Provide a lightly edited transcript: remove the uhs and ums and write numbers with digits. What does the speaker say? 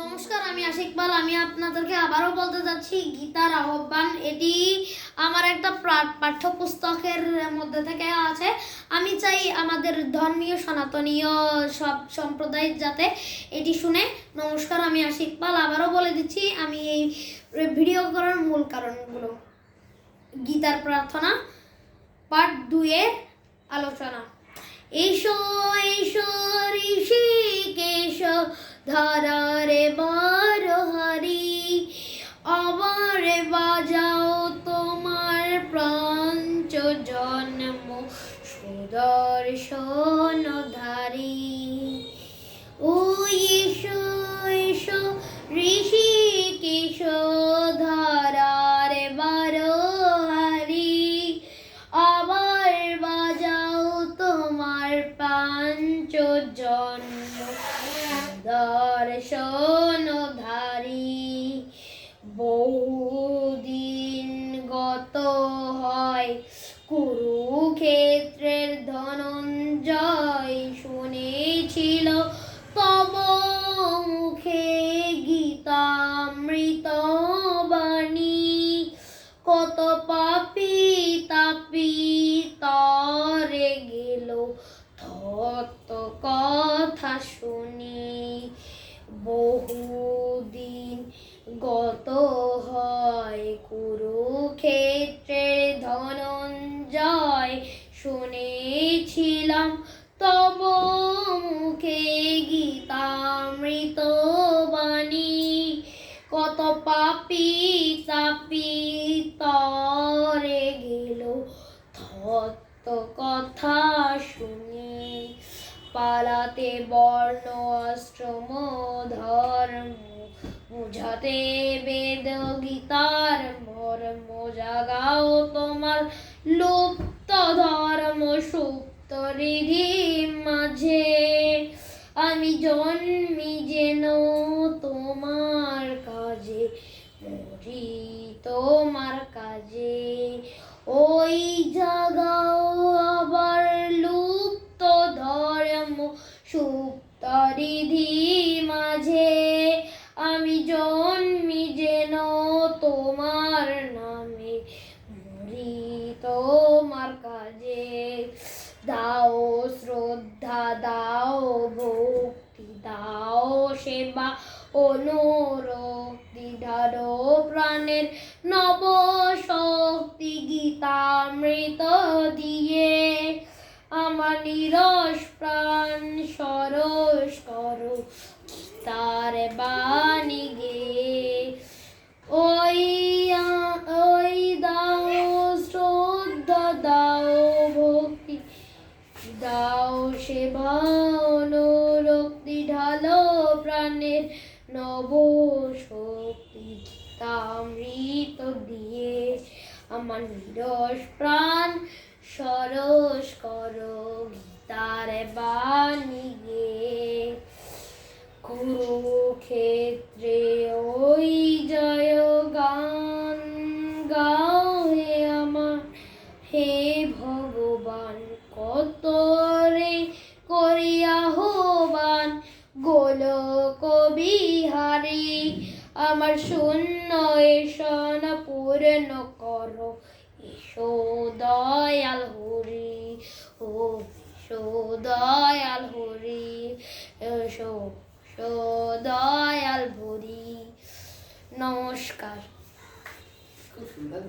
নমস্কার, আমি আশিক পাল। আমি আপনাদেরকে আবারও বলতে যাচ্ছি গীতার আহ্বান। এটি আমার একটা পাঠ্যপুস্তকের মধ্যে থেকে আছে। আমি চাই আমাদের ধর্মীয় সনাতনীয় সব সম্প্রদায় যাতে এটি শুনে। নমস্কার, আমি আশিক পাল। আবারও বলে দিচ্ছি আমি এই ভিডিও করার মূল কারণগুলো। গীতার প্রার্থনা পার্ট 2 এর আলোচনা। এসো এসো ঋষিকেশ ধারারে বারহারি, আবার বাজাও তোমার প্রাঞ্চ জন্ম সুদর্শন ধারি। ও এসো এসো ঋষিকেশ ধারারে বারহারি, আবার বাজাও তোমার পাঞ্চ জন্ম দর্শন ধারি। বহুদিন গত হয় কুরুক্ষেত্রের ধনঞ্জয় শুনেছিল তব মুখে গীতামৃত বাণী। কত পাপী তাপী তরে গেল তত্ত্ব কথা শুনি। বহুদিন গত হয় কুরুক্ষেত্রের ধনঞ্জয় শুনেছিলাম তব মুখে গীতামৃত বাণী। কত পাপী তাপী তরে গেল তত্ত্ব কথা শুনি। পালাতে বর্ণ আশ্রম ধর্ম, বুঝাতে বেদ গীতার মর্ম, জাগাও তোমার লুপ্ত ধর্ম সুপ্ত হৃদি মাঝে। আমি জন্মি যেন তোমার কাজে, মরি তোমার কাজে। ওই জাগাও আবার লুপ্ত ধর্ম সুপ্ত হৃদি মাঝে। আমি জন্মি যেন তোমার নামে, মরি তোমার কাজে। দাও শ্রদ্ধা, দাও ভক্তি, দাও সেবা অনুরক্তি, ধারো প্রাণের নব শক্তি গীতামৃত দিয়ে। আমার নিরস প্রাণ সরস করো গীতার বাণী গেয়ে। ওই দাও শ্রদ্ধা, দাও ভক্তি, দাও সেবা অনুরক্তি, ঢালো প্রাণের নব শক্তি গীতামৃত দিয়ে। আমার নিরস প্রাণ সরস করো গীতার বাণী গেয়ে। কুরুক্ষেত্রে ওই জয় গান গাও হে আমার, হে ভগবান কত রে করিয়া আহ্বান। গোলক বিহারী আমার শূন্য এসন পূর্ণ করো, এসো দয়াল হরি। ও এসো দয়াল হরি, এসো দয়াল হরি। নমস্কার। খুব সুন্দর।